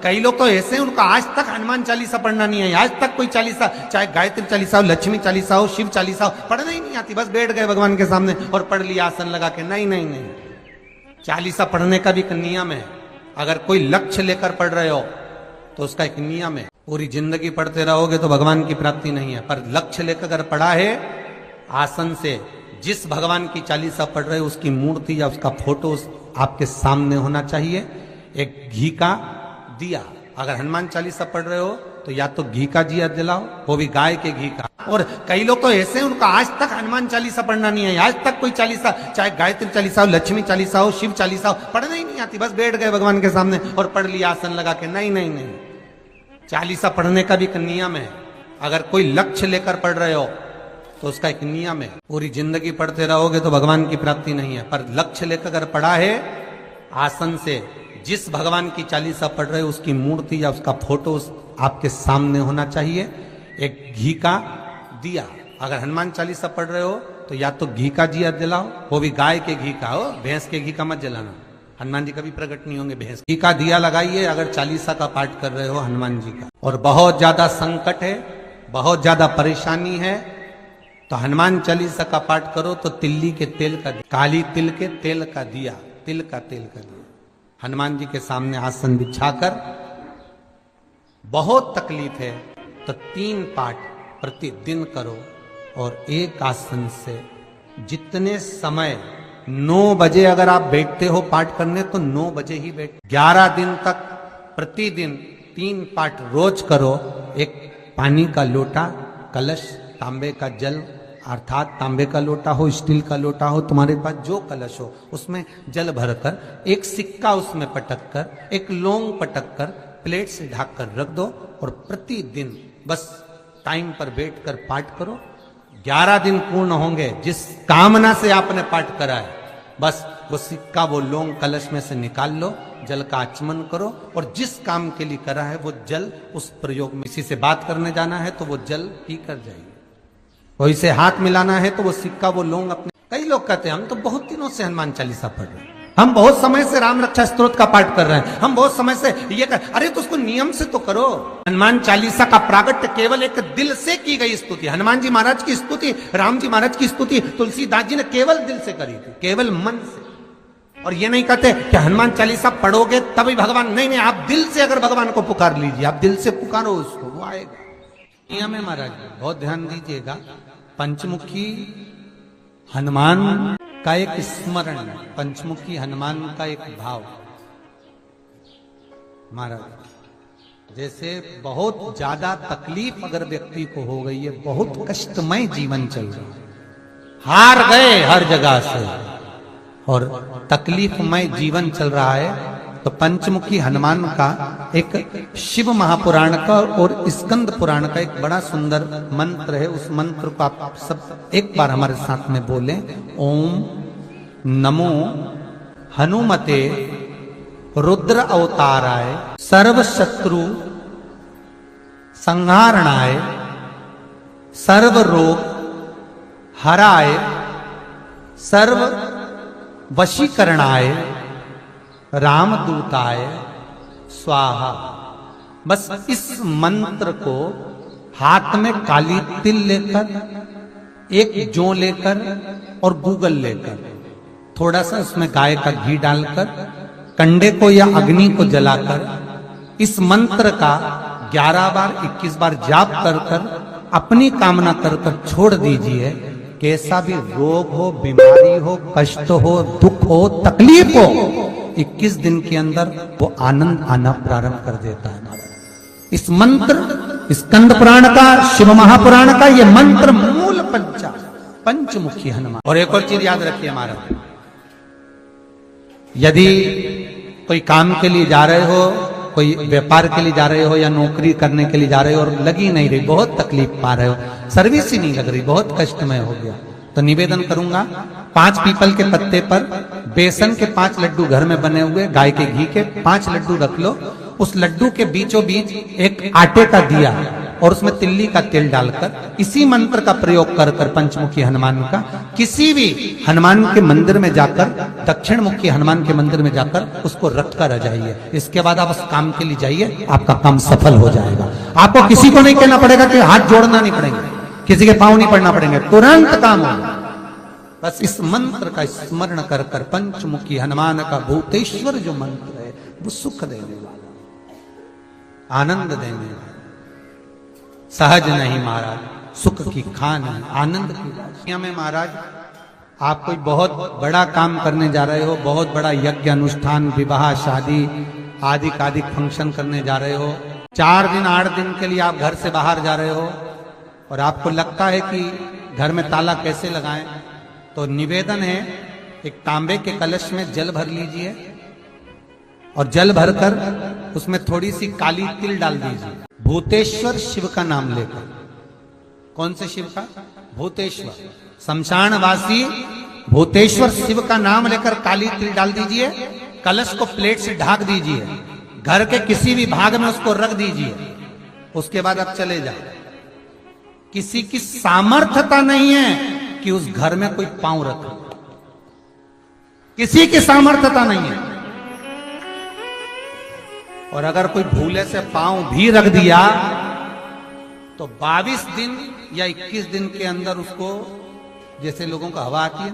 कई लोग तो ऐसे हैं उनका आज तक हनुमान चालीसा पढ़ना नहीं है, आज तक कोई चालीसा, चाहे गायत्री चालीसा हो, लक्ष्मी चालीसा हो, शिव चालीसा हो, पढ़ना ही नहीं आती, बस बैठ गए भगवान के सामने और पढ़ लिया आसन लगा के। नहीं नहीं नहीं, चालीसा पढ़ने का भी एक नियम है। अगर कोई लक्ष्य लेकर पढ़ रहे हो तो उसका एक नियम है। पूरी जिंदगी पढ़ते रहोगे तो भगवान की प्राप्ति नहीं है, पर लक्ष्य लेकर अगर पढ़ा है आसन से, जिस भगवान की चालीसा पढ़ रहे हो उसकी मूर्ति या उसका फोटो आपके सामने होना चाहिए। एक घी का दिया, अगर हनुमान चालीसा पढ़ रहे हो तो या तो घी का दिया जलाओ, वो भी गाय के घी का। और कई लोग तो ऐसे हैं उनका आज तक हनुमान चालीसा पढ़ना नहीं है, आज तक कोई चालीसा, चाहे गायत्री चालीसा हो, लक्ष्मी चालीसा हो, शिव चालीसा हो, पढ़ना ही नहीं आती, बस बैठ गए भगवान के सामने और पढ़ लिया आसन लगा के। नहीं नहीं नहीं, चालीसा पढ़ने का भी एक नियम है। अगर कोई लक्ष्य लेकर पढ़ रहे हो तो उसका एक नियम है। पूरी जिंदगी पढ़ते रहोगे तो भगवान की प्राप्ति नहीं है, पर लक्ष्य लेकर अगर पढ़ा है आसन से, जिस भगवान की चालीसा पढ़ रहे हो उसकी मूर्ति या उसका फोटो आपके सामने होना चाहिए। एक घी का दिया, अगर हनुमान चालीसा पढ़ रहे हो तो या तो घी का दिया जलाओ, वो भी गाय के घी का हो, भैंस के घी का मत जलाना, हनुमान जी कभी प्रकट नहीं होंगे। भैंस घी का दिया लगाइए अगर चालीसा का पाठ कर रहे हो हनुमान जी का। और बहुत ज्यादा संकट है, बहुत ज्यादा परेशानी है तो हनुमान चालीसा का पाठ करो तो तिल्ली के तेल का, काली तिल के तेल का दिया, तिल का तेल का दिया हनुमान जी के सामने आसन बिछाकर, बहुत तकलीफ है तो 3 पाठ प्रतिदिन करो। और एक आसन से जितने समय, 9 बजे अगर आप बैठते हो पाठ करने तो 9 बजे ही बैठ, 11 दिन तक प्रतिदिन 3 पाठ रोज करो। एक पानी का लोटा, कलश, तांबे का जल, अर्थात तांबे का लोटा हो, स्टील का लोटा हो, तुम्हारे पास जो कलश हो उसमें जल भरकर, एक सिक्का उसमें पटक कर, एक लौंग पटक कर प्लेट से ढक कर रख दो और प्रतिदिन बस टाइम पर बैठकर पाठ करो। 11 दिन पूर्ण होंगे, जिस कामना से आपने पाठ करा है बस वो सिक्का, वो लौंग कलश में से निकाल लो, जल का आचमन करो और जिस काम के लिए करा है वो जल उस प्रयोग में, किसी से बात करने जाना है तो वो जल पी कर जाइए, कोई से हाथ मिलाना है तो वो सिक्का, वो लौंग अपने। कई लोग कहते हैं हम तो बहुत दिनों से हनुमान चालीसा पढ़ रहे हैं, हम बहुत समय से राम रक्षा स्तोत्र का पाठ कर रहे हैं, हम बहुत समय से ये कर, अरे तो उसको नियम से तो करो। हनुमान चालीसा का प्रागट्य केवल एक दिल से की गई स्तुति, हनुमान जी महाराज की स्तुति, राम जी महाराज की स्तुति तुलसीदास जी ने केवल दिल से करी थी, केवल मन से। और ये नहीं कहते कि हनुमान चालीसा पढ़ोगे तभी भगवान, नहीं नहीं, आप दिल से अगर भगवान को पुकार लीजिए, आप दिल से पुकारो उसको, वो आएगा। नियम है महाराज, बहुत ध्यान दीजिएगा। पंचमुखी हनुमान का एक स्मरण, पंचमुखी हनुमान का एक भाव। महाराज जैसे बहुत ज्यादा तकलीफ अगर व्यक्ति को हो गई है, बहुत कष्टमय जीवन चल रहा है, हार गए हर जगह से और तकलीफमय जीवन चल रहा है, तो पंचमुखी हनुमान का एक शिव महापुराण का और स्कंद पुराण का एक बड़ा सुंदर मंत्र है। उस मंत्र को आप सब एक बार हमारे साथ में बोलें। ओम नमो हनुमते रुद्र अवताराय सर्व शत्रु संहारणाय सर्व रोग हराय सर्व वशीकरणाय रामदूताय स्वाहा। बस इस मंत्र को हाथ में काली तिल लेकर, एक जौ लेकर और गूगल लेकर, थोड़ा सा उसमें गाय का घी डालकर, कंडे को या अग्नि को जलाकर इस मंत्र का 11 बार 21 बार जाप कर कर अपनी कामना कर कर छोड़ दीजिए। कैसा भी रोग हो, बीमारी हो, कष्ट हो, दुख हो, तकलीफ हो, 21 दिन के अंदर वो आनंद आना प्रारंभ कर देता है। इस मंत्र, स्कंद पुराण का, शिव महापुराण का ये मंत्र मूल पंचमुखी हनुमान। और एक और चीज याद रखिए महाराज, यदि कोई काम के लिए जा रहे हो, कोई व्यापार के लिए जा रहे हो या नौकरी करने के लिए जा रहे हो और लगी नहीं रही, बहुत तकलीफ पा रहे हो, सर्विस ही नहीं लग रही, बहुत कष्टमय हो गया, तो निवेदन करूंगा 5 पीपल के पत्ते पर बेसन के 5 लड्डू घर में बने हुए, गाय के घी के 5 लड्डू रख लो, उस लड्डू के बीचों बीच एक आटे का दिया और उसमें तिल्ली का तेल डालकर इसी मंत्र का प्रयोग कर कर पंचमुखी हनुमान का किसी भी हनुमान के मंदिर में जाकर, दक्षिण मुखी हनुमान के मंदिर में जाकर उसको रख कर आ जाइए। इसके बाद आप उस काम के लिए जाइए, आपका काम सफल हो जाएगा। आपको किसी को नहीं कहना पड़ेगा कि हाथ जोड़ना नहीं पड़ेंगे, किसी के पांव नहीं पड़ना पड़ेंगे, तुरंत काम होगा। बस इस मंत्र का स्मरण कर कर पंचमुखी हनुमान का भूतेश्वर जो मंत्र है वो सुख देने वाला, आनंद देने वाला, सहज नहीं महाराज, सुख की खान है, आनंद की दुनिया में। महाराज आप कोई बहुत बड़ा काम करने जा रहे हो, बहुत बड़ा यज्ञ अनुष्ठान, विवाह, शादी आदि आदि फंक्शन करने जा रहे हो, 4 दिन 8 दिन के लिए आप घर से बाहर जा रहे हो और आपको लगता है कि घर में ताला कैसे लगाएं, तो निवेदन है एक तांबे के कलश में जल भर लीजिए और जल भरकर उसमें थोड़ी सी काली तिल डाल दीजिए, भूतेश्वर शिव का नाम लेकर। कौन से शिव का? भूतेश्वर, शमशानवासी भूतेश्वर शिव का नाम लेकर काली तिल डाल दीजिए, कलश को प्लेट से ढक दीजिए, घर के किसी भी भाग में उसको रख दीजिए। उसके बाद आप चले जाए। किसी की सामर्थ्यता नहीं है कि उस घर में कोई पांव रखे, किसी की सामर्थ्यता नहीं है। और अगर कोई भूले से पांव भी रख दिया तो 22 दिन या 21 दिन के अंदर उसको, जैसे लोगों को हवा आती है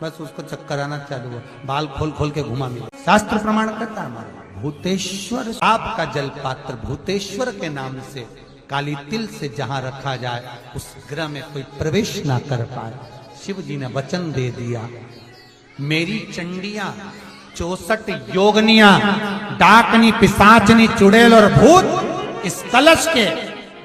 बस उसको चक्कर आना चालू हो, बाल खोल खोल के घुमा मिला। शास्त्र प्रमाण करता है हमारा भूतेश्वर, आपका जल पात्र भूतेश्वर के नाम से काली तिल से जहां रखा जाए उस ग्रह में कोई प्रवेश ना कर पाए। शिव जी ने वचन दे दिया, मेरी चंडियां 64 योगनियां, डाकनी, पिशाचनी, चुड़ैल और भूत इस कलश के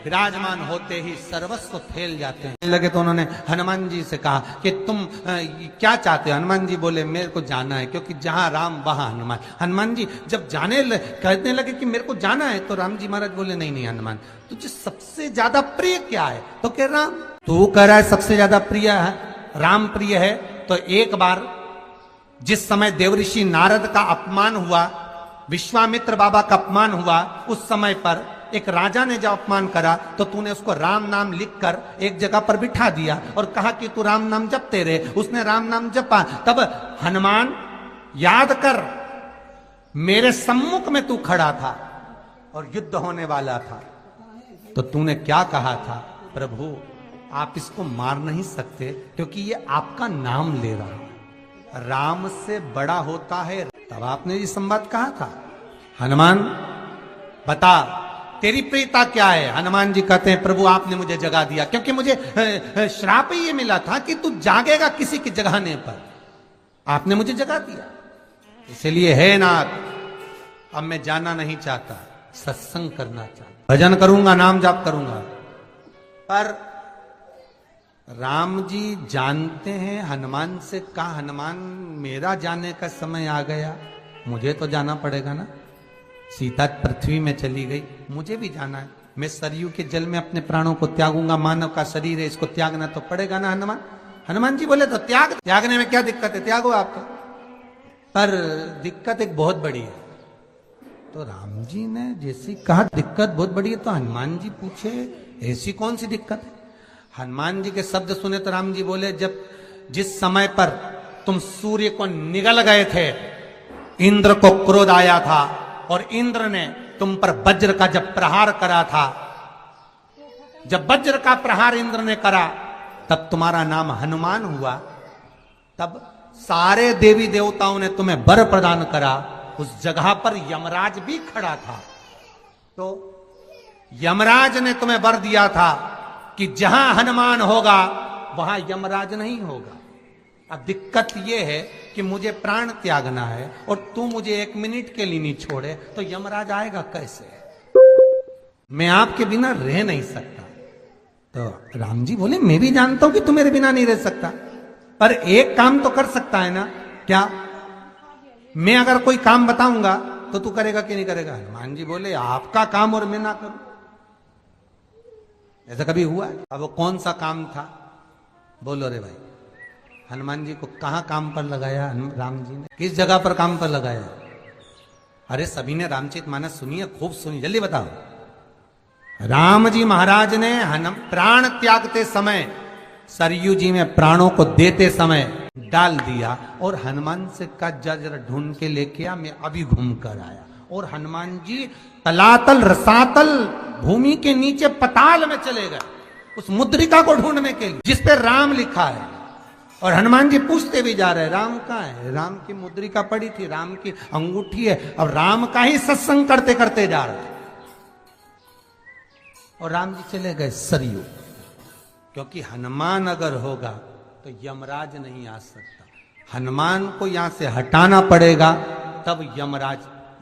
विराजमान होते ही सर्वस्व फैल जाते हैं। लगे तो उन्होंने हनुमान जी से कहा कि तुम क्या चाहते हो? हनुमान जी बोले मेरे को जाना है, क्योंकि जहां राम वहां हनुमान। हनुमान जी जब कहने लगे कि मेरे को जाना है, तो राम जी महाराज बोले नहीं नहीं हनुमान, तुझे सबसे ज्यादा प्रिय क्या है? तो कह राम। तू कह रहा है सबसे ज्यादा प्रिय है राम, प्रिय है तो एक बार जिस समय देवऋषि नारद का अपमान हुआ, विश्वामित्र बाबा का अपमान हुआ, उस समय पर एक राजा ने जब अपमान करा तो तूने उसको राम नाम लिखकर एक जगह पर बिठा दिया और कहा कि तू राम नाम जपते रहे। उसने राम नाम जपा। तब हनुमान याद कर, मेरे सम्मुख में तू खड़ा था और युद्ध होने वाला था, तो तूने क्या कहा था? प्रभु आप इसको मार नहीं सकते क्योंकि ये आपका नाम ले रहा है, राम से बड़ा होता है। तब आपने ये संवाद कहा था, हनुमान बता तेरी प्रियता क्या है? हनुमान जी कहते हैं प्रभु आपने मुझे जगा दिया, क्योंकि मुझे श्राप ये मिला था कि तू जागेगा किसी के जगाने पर, आपने मुझे जगा दिया, इसलिए है नाथ अब मैं जाना नहीं चाहता, सत्संग करना चाहता, भजन करूंगा, नाम जाप करूंगा। पर राम जी जानते हैं हनुमान से कहा, हनुमान मेरा जाने का समय आ गया, मुझे तो जाना पड़ेगा ना। सीता पृथ्वी में चली गई, मुझे भी जाना है, मैं सरयू के जल में अपने प्राणों को त्यागूंगा, मानव का शरीर है इसको त्यागना तो पड़ेगा ना हनुमान। हनुमान जी बोले तो त्यागने में क्या दिक्कत है, त्यागो आप तो। पर दिक्कत एक बहुत बड़ी है। तो राम जी ने जैसी कहा दिक्कत बहुत बड़ी है, तो हनुमान जी पूछे ऐसी कौन सी दिक्कत है? हनुमान जी के शब्द सुने तो राम जी बोले, जब जिस समय पर तुम सूर्य को निगल गए थे, इंद्र को क्रोध आया था और इंद्र ने तुम पर वज्र का जब प्रहार करा था, जब वज्र का प्रहार इंद्र ने करा तब तुम्हारा नाम हनुमान हुआ, तब सारे देवी देवताओं ने तुम्हें वर प्रदान करा। उस जगह पर यमराज भी खड़ा था, तो यमराज ने तुम्हें वर दिया था कि जहां हनुमान होगा वहां यमराज नहीं होगा। अब दिक्कत यह है कि मुझे प्राण त्यागना है और तू मुझे 1 मिनट के लिए नहीं छोड़े तो यमराज आएगा कैसे? मैं आपके बिना रह नहीं सकता। तो राम जी बोले मैं भी जानता हूं कि तू मेरे बिना नहीं रह सकता, पर एक काम तो कर सकता है ना। क्या? मैं अगर कोई काम बताऊंगा तो तू करेगा कि नहीं करेगा? हनुमान जी बोले आपका काम और मैं ना करूं, ऐसा कभी हुआ है? अब वो कौन सा काम था? बोलो रे भाई। हनुमान जी को कहां काम पर लगाया राम जी ने? किस जगह पर काम पर लगाया? अरे सभी ने रामचरितमानस सुनी है, खूब सुनी, जल्दी बताओ। राम जी महाराज ने प्राण त्यागते समय, सरयू जी में प्राणों को देते समय डाल दिया और हनुमान से कहा जा जरा ढूंढ के लेके आ, मैं अभी घूम कर आया। और हनुमान जी तलातल रसातल भूमि के नीचे पताल में चले गए उस मुद्रिका को ढूंढने के लिए जिस पे राम लिखा है। और हनुमान जी पूछते भी जा रहे राम कहाँ है, राम की मुद्रिका पड़ी थी, राम की अंगूठी है। अब राम का ही सत्संग करते करते जा रहे और राम जी चले गए सरयू। क्योंकि हनुमान अगर होगा तो यमराज नहीं आ सकता, हनुमान को यहां से हटाना पड़ेगा तब यमराज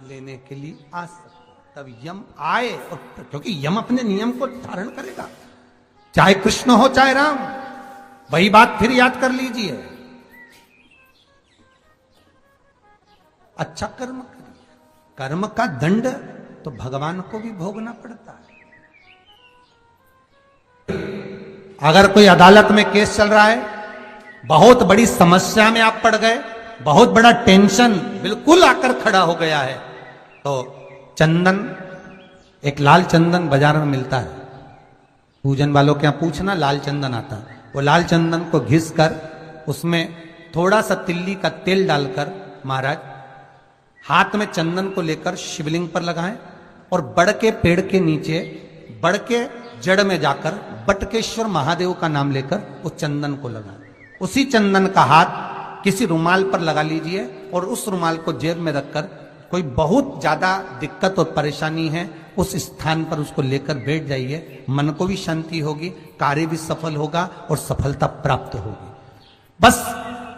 लेने के लिए आ सकता, तब यम आए। और क्योंकि यम अपने नियम को धारण करेगा, चाहे कृष्ण हो चाहे राम। वही बात फिर याद कर लीजिए, अच्छा कर्म करिए, कर्म का दंड तो भगवान को भी भोगना पड़ता है। अगर कोई अदालत में केस चल रहा है, बहुत बड़ी समस्या में आप पड़ गए, बहुत बड़ा टेंशन बिल्कुल आकर खड़ा हो गया है, तो चंदन, एक लाल चंदन बाजार में मिलता है, पूजन वालों के यहां पूछना, लाल चंदन आता है। वो लाल चंदन को घिस कर उसमें थोड़ा सा तिल्ली का तेल डालकर महाराज हाथ में चंदन को लेकर शिवलिंग पर लगाएं और बड़ के पेड़ के नीचे, बड़ के जड़ में जाकर बटकेश्वर महादेव का नाम लेकर उस चंदन को लगाएं। उसी चंदन का हाथ किसी रुमाल पर लगा लीजिए और उस रुमाल को जेब में रखकर कोई बहुत ज्यादा दिक्कत और परेशानी है उस स्थान पर उसको लेकर बैठ जाइए, मन को भी शांति होगी, कार्य भी सफल होगा और सफलता प्राप्त होगी। बस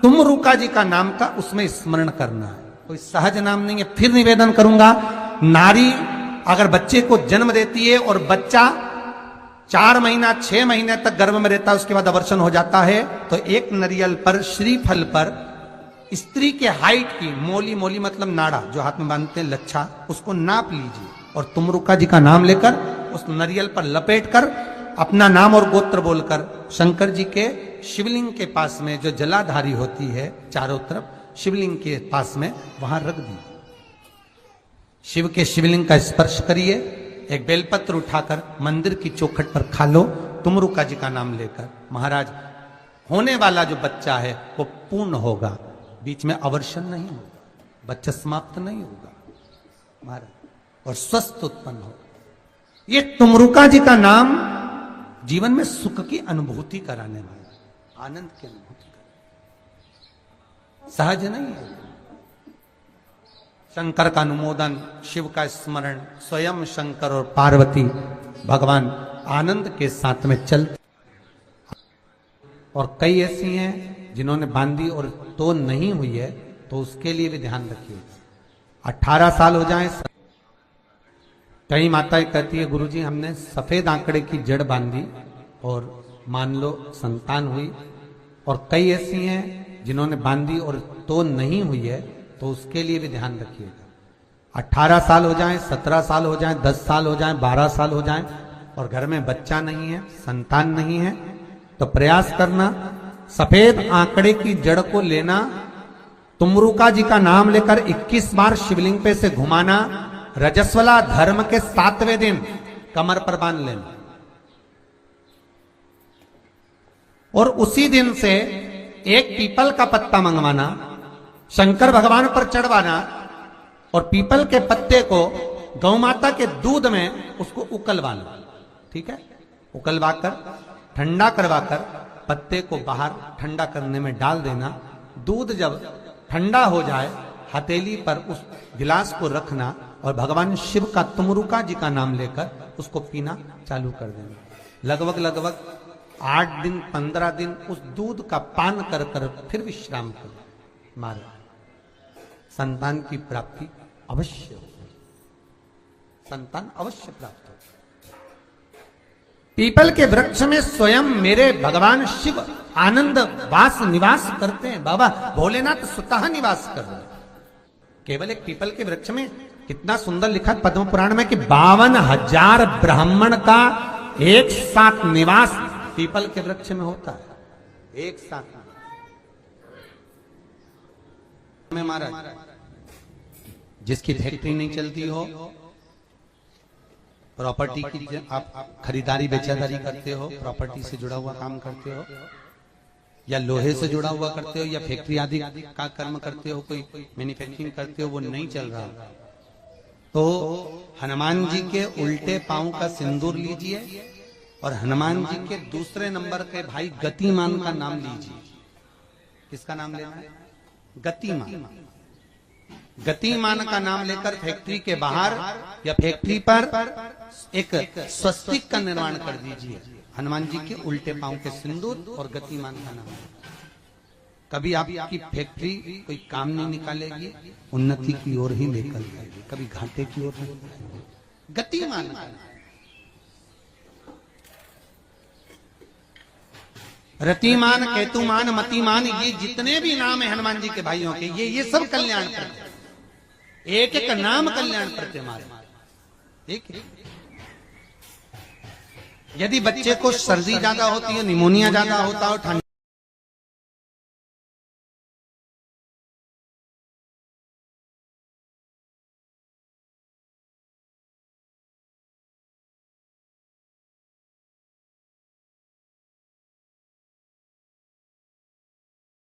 तुम रुका जी का नाम का उसमें स्मरण करना है, कोई सहज नाम नहीं है। फिर निवेदन करूंगा, नारी अगर बच्चे को जन्म देती है और बच्चा 4 महीना 6 महीने तक गर्भ में रहता है, उसके बाद अवर्षण हो जाता है, तो एक नरियल पर, श्रीफल पर स्त्री के हाइट की मोली, मोली मतलब नाड़ा जो हाथ में बांधते हैं लच्छा, उसको नाप लीजिए और तुमरुका जी का नाम लेकर उस नरियल पर लपेट कर अपना नाम और गोत्र बोलकर शंकर जी के शिवलिंग के पास में जो जलाधारी होती है चारों तरफ शिवलिंग के पास में वहां रख दीजिए। शिव के शिवलिंग का स्पर्श करिए, एक बेलपत्र उठाकर मंदिर की चौखट पर खा लो तुमरुका जी का नाम लेकर। महाराज होने वाला जो बच्चा है वो पूर्ण होगा, बीच में अवर्षण नहीं होगा, बच्चा समाप्त नहीं होगा महाराज, और स्वस्थ उत्पन्न होगा। ये तुमरुका जी का नाम जीवन में सुख की अनुभूति कराने वाला, आनंद की अनुभूति कराने, सहज नहीं है। शंकर का अनुमोदन, शिव का स्मरण, स्वयं शंकर और पार्वती भगवान आनंद के साथ में चलते। और कई ऐसी हैं जिन्होंने बांधी और तो नहीं हुई है, तो उसके लिए भी ध्यान रखिए। 18 साल हो जाए, कई माताएं कहती है गुरुजी हमने सफेद आंकड़े की जड़ बांधी और मान लो संतान हुई। और कई ऐसी हैं जिन्होंने बांधी और तो नहीं हुई है, तो उसके लिए भी ध्यान रखिएगा। 18 साल हो जाए, 17 साल हो जाए, 10 साल हो जाए, 12 साल हो जाए और घर में बच्चा नहीं है, संतान नहीं है, तो प्रयास करना सफेद आंकड़े की जड़ को लेना, तुमरुका जी का नाम लेकर 21 बार शिवलिंग पे से घुमाना, रजस्वला धर्म के 7वें दिन कमर पर बांध लेना और उसी दिन से एक पीपल का पत्ता मंगवाना, शंकर भगवान पर चढ़वाना और पीपल के पत्ते को गौ माता के दूध में उसको उकलवाना। ठीक है, उकलवाकर ठंडा करवाकर पत्ते को बाहर ठंडा करने में डाल देना। दूध जब ठंडा हो जाए हथेली पर उस गिलास को रखना और भगवान शिव का तुमरुका जी का नाम लेकर उसको पीना चालू कर देना। लगभग 8 दिन 15 दिन उस दूध का पान कर कर फिर विश्राम करो। मारे संतान की प्राप्ति अवश्य हो, संतान अवश्य प्राप्त हो। पीपल के वृक्ष में स्वयं मेरे भगवान शिव आनंद वास निवास करते हैं। बाबा भोलेनाथ स्वतः निवास कर रहे हैं। केवल एक पीपल के वृक्ष में कितना सुंदर लिखा पद्म पुराण में कि 52,000 ब्राह्मण का एक साथ निवास पीपल के वृक्ष में होता है, एक साथ में। महाराज जिसकी फैक्ट्री नहीं चलती हो, प्रॉपर्टी की आप खरीदारी बेचादारी करते हो, प्रॉपर्टी से जुड़ा हुआ काम करते हो, या लोहे से जुड़ा हुआ करते हो, या फैक्ट्री आदि का कर्म करते हो, कोई मैन्युफैक्चरिंग करते हो, वो नहीं चल रहा, तो हनुमान जी के उल्टे पांव का सिंदूर लीजिए और हनुमान जी के दूसरे नंबर के भाई गतिमान का नाम लीजिए। किसका नाम लेना है? गतिमान। गतिमान का नाम लेकर फैक्ट्री के बाहर या फैक्ट्री पर एक स्वस्तिक का निर्माण कर दीजिए, हनुमान जी के उल्टे पांव के सिंदूर और गतिमान का नाम। कभी आपकी फैक्ट्री कोई काम नहीं निकालेगी, उन्नति की ओर ही लेकर जाएगी, कभी घाटे की ओर नहीं। गतिमान का नाम। रतिमान, केतुमान, मतिमान, ये जितने भी नाम है हनुमान जी के भाइयों के, ये सब कल्याण करते, एक एक नाम कल्याण करते हमारे। एक यदि बच्चे को सर्दी ज्यादा होती है, निमोनिया ज्यादा होता हो, ठंड